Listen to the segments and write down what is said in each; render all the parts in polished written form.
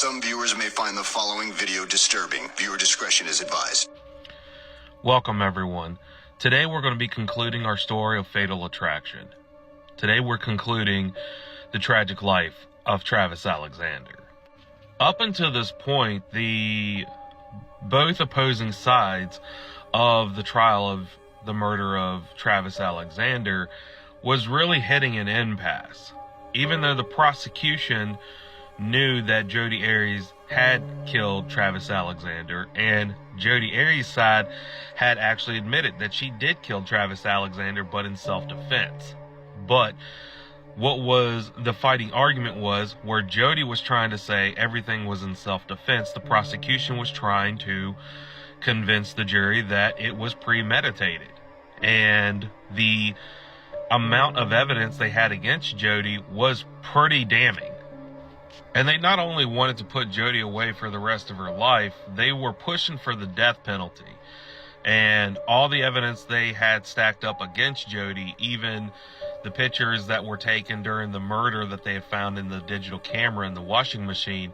Some viewers may find the following video disturbing. Viewer discretion is advised. Welcome, everyone. Today we're going to be concluding our story of Fatal Attraction. Today we're concluding the tragic life of Travis Alexander. Up until this point, the both opposing sides of the trial of the murder of Travis Alexander was really hitting an impasse. Even though the prosecution knew that Jodi Arias had killed Travis Alexander, and Jodi Arias' side had actually admitted that she did kill Travis Alexander, but in self-defense. But what was the fighting argument was, where Jodi was trying to say everything was in self-defense, the prosecution was trying to convince the jury that it was premeditated. And the amount of evidence they had against Jodi was pretty damning. And they not only wanted to put Jodi away for the rest of her life, they were pushing for the death penalty. And all the evidence they had stacked up against Jodi, even the pictures that were taken during the murder that they had found in the digital camera in the washing machine,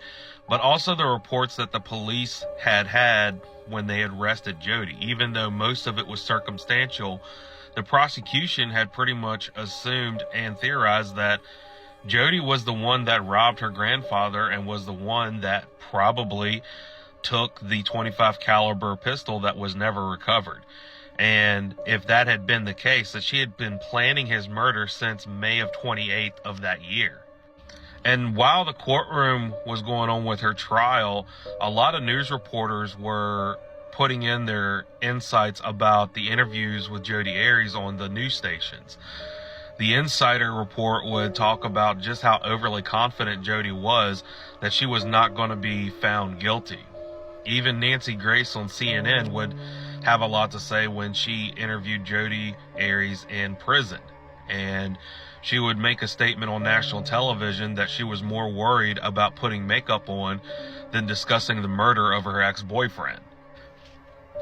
but also the reports that the police had when they had arrested Jodi. Even though most of it was circumstantial, the prosecution had pretty much assumed and theorized that Jodi was the one that robbed her grandfather and was the one that probably took the .25 caliber pistol that was never recovered. And if that had been the case, that she had been planning his murder since May of 28th of that year. And while the courtroom was going on with her trial, a lot of news reporters were putting in their insights about the interviews with Jodi Arias on the news stations. The Insider report would talk about just how overly confident Jodi was that she was not going to be found guilty. Even Nancy Grace on CNN would have a lot to say when she interviewed Jodi Arias in prison. And she would make a statement on national television that she was more worried about putting makeup on than discussing the murder of her ex-boyfriend.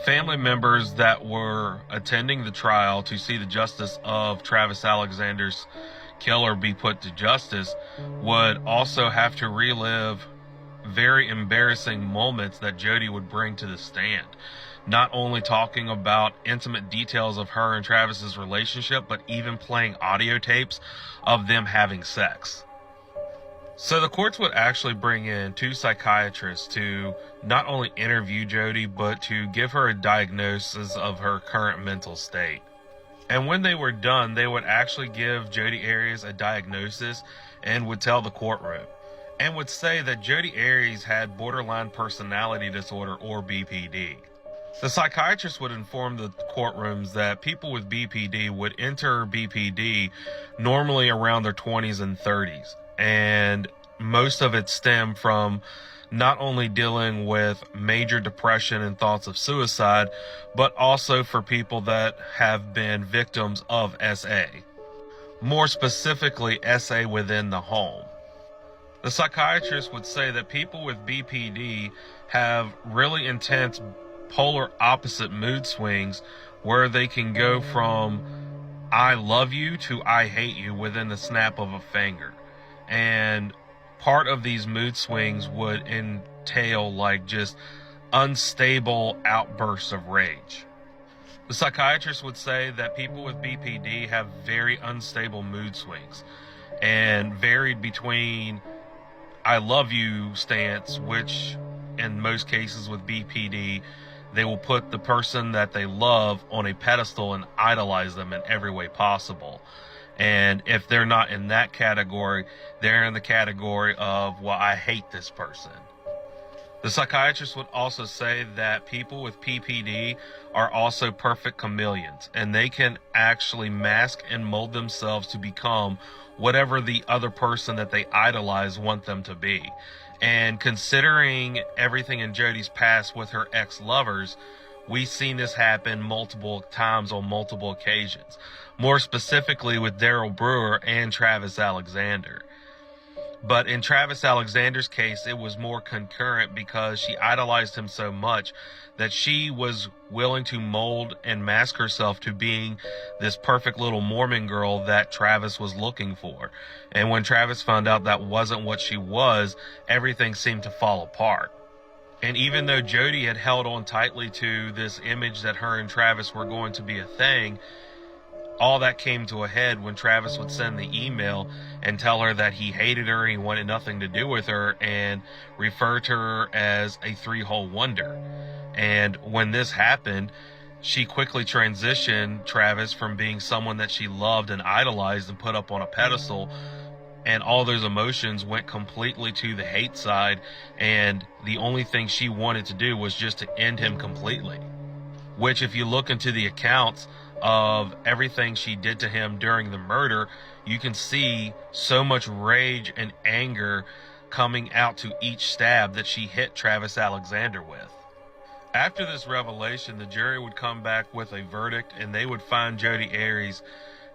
Family members that were attending the trial to see the justice of Travis Alexander's killer be put to justice would also have to relive very embarrassing moments that Jodi would bring to the stand. Not only talking about intimate details of her and Travis's relationship, but even playing audio tapes of them having sex. So the courts would actually bring in two psychiatrists to not only interview Jodi, but to give her a diagnosis of her current mental state. And when they were done, they would actually give Jodi Arias a diagnosis and would tell the courtroom, and would say that Jodi Arias had borderline personality disorder, or BPD. The psychiatrist would inform the courtrooms that people with BPD would enter BPD normally around their 20s and 30s. And most of it stemmed from not only dealing with major depression and thoughts of suicide, but also for people that have been victims of SA. More specifically, SA within the home. The psychiatrist would say that people with BPD have really intense polar opposite mood swings where they can go from I love you to I hate you within the snap of a finger. And part of these mood swings would entail like just unstable outbursts of rage. The psychiatrist would say that people with BPD have very unstable mood swings and varied between I love you stance, which in most cases with BPD, they will put the person that they love on a pedestal and idolize them in every way possible. And if they're not in that category, they're in the category of, well, I hate this person. The psychiatrist would also say that people with PPD are also perfect chameleons, and they can actually mask and mold themselves to become whatever the other person that they idolize want them to be. And considering everything in Jodi's past with her ex-lovers, we've seen this happen multiple times on multiple occasions. More specifically with Daryl Brewer and Travis Alexander. But in Travis Alexander's case, it was more concurrent because she idolized him so much that she was willing to mold and mask herself to being this perfect little Mormon girl that Travis was looking for. And when Travis found out that wasn't what she was, everything seemed to fall apart. And even though Jody had held on tightly to this image that her and Travis were going to be a thing, all that came to a head when Travis would send the email and tell her that he hated her and he wanted nothing to do with her and refer to her as a three-hole wonder. And when this happened, she quickly transitioned Travis from being someone that she loved and idolized and put up on a pedestal, and all those emotions went completely to the hate side, and the only thing she wanted to do was just to end him completely. Which, if you look into the accounts of everything she did to him during the murder, you can see so much rage and anger coming out to each stab that she hit Travis Alexander with. After this revelation, the jury would come back with a verdict, and they would find Jodi Arias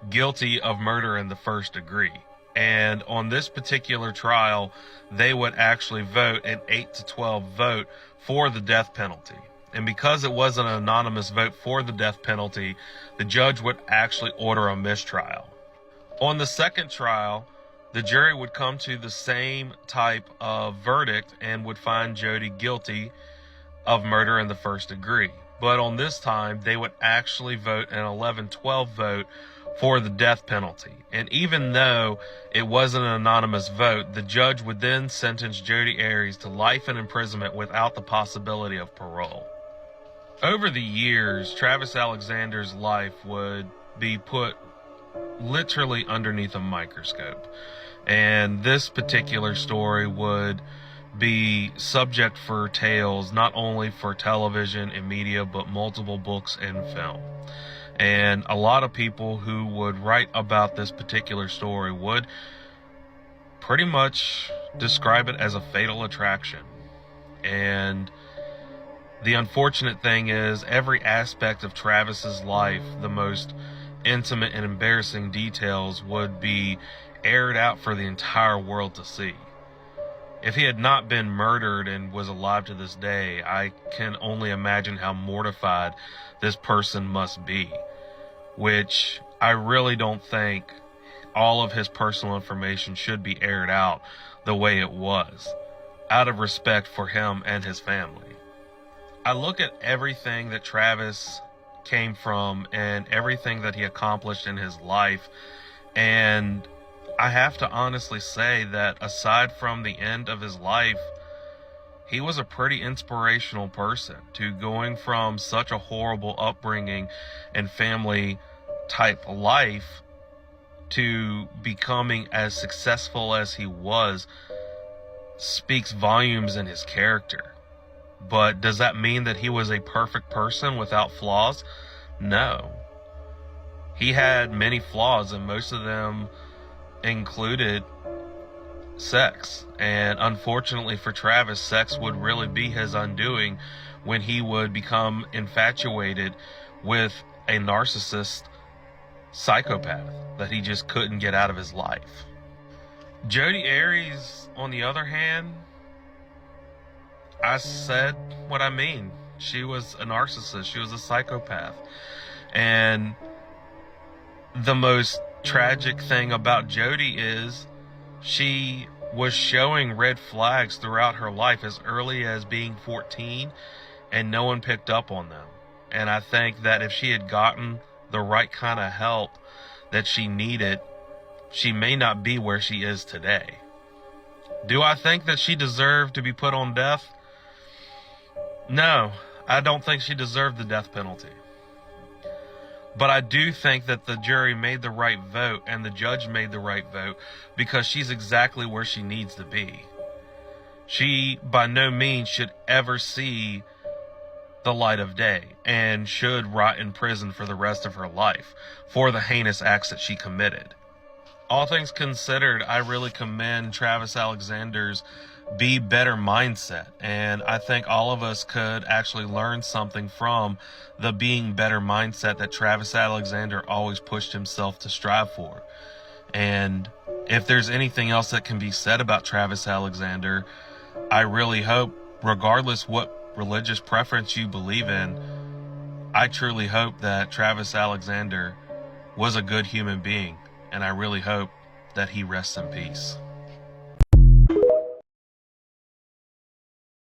guilty of murder in the first degree. And on this particular trial, they would actually vote an 8-12 vote for the death penalty. And because it was an anonymous vote for the death penalty, the judge would actually order a mistrial. On the second trial, the jury would come to the same type of verdict and would find Jodi guilty of murder in the first degree. But on this time, they would actually vote an 11-12 vote for the death penalty. And even though it was an anonymous vote, the judge would then sentence Jodi Arias to life in imprisonment without the possibility of parole. Over the years, Travis Alexander's life would be put literally underneath a microscope. And this particular story would be subject for tales not only for television and media, but multiple books and film. And a lot of people who would write about this particular story would pretty much describe it as a fatal attraction. And the unfortunate thing is, every aspect of Travis's life, the most intimate and embarrassing details, would be aired out for the entire world to see. If he had not been murdered and was alive to this day, I can only imagine how mortified this person must be. Which I really don't think all of his personal information should be aired out the way it was, out of respect for him and his family. I look at everything that Travis came from and everything that he accomplished in his life, and I have to honestly say that aside from the end of his life, he was a pretty inspirational person to going from such a horrible upbringing and family type life to becoming as successful as he was. Speaks volumes in his character. But does that mean that he was a perfect person without flaws? No. He had many flaws, and most of them included sex. And unfortunately for Travis, sex would really be his undoing when he would become infatuated with a narcissist psychopath that he just couldn't get out of his life. Jodi Arias, on the other hand, I said what I mean. She was a narcissist. She was a psychopath. And the most tragic thing about Jodi is she was showing red flags throughout her life as early as being 14, and no one picked up on them. And I think that if she had gotten the right kind of help that she needed, she may not be where she is today. Do I think that she deserved to be put on death? No, I don't think she deserved the death penalty. But I do think that the jury made the right vote and the judge made the right vote, because she's exactly where she needs to be. She by no means should ever see the light of day and should rot in prison for the rest of her life for the heinous acts that she committed. All things considered, I really commend Travis Alexander's be better mindset, and I think all of us could actually learn something from the being better mindset that Travis Alexander always pushed himself to strive for. And if there's anything else that can be said about Travis Alexander, I really hope, regardless what religious preference you believe in, I truly hope that Travis Alexander was a good human being, and I really hope that he rests in peace.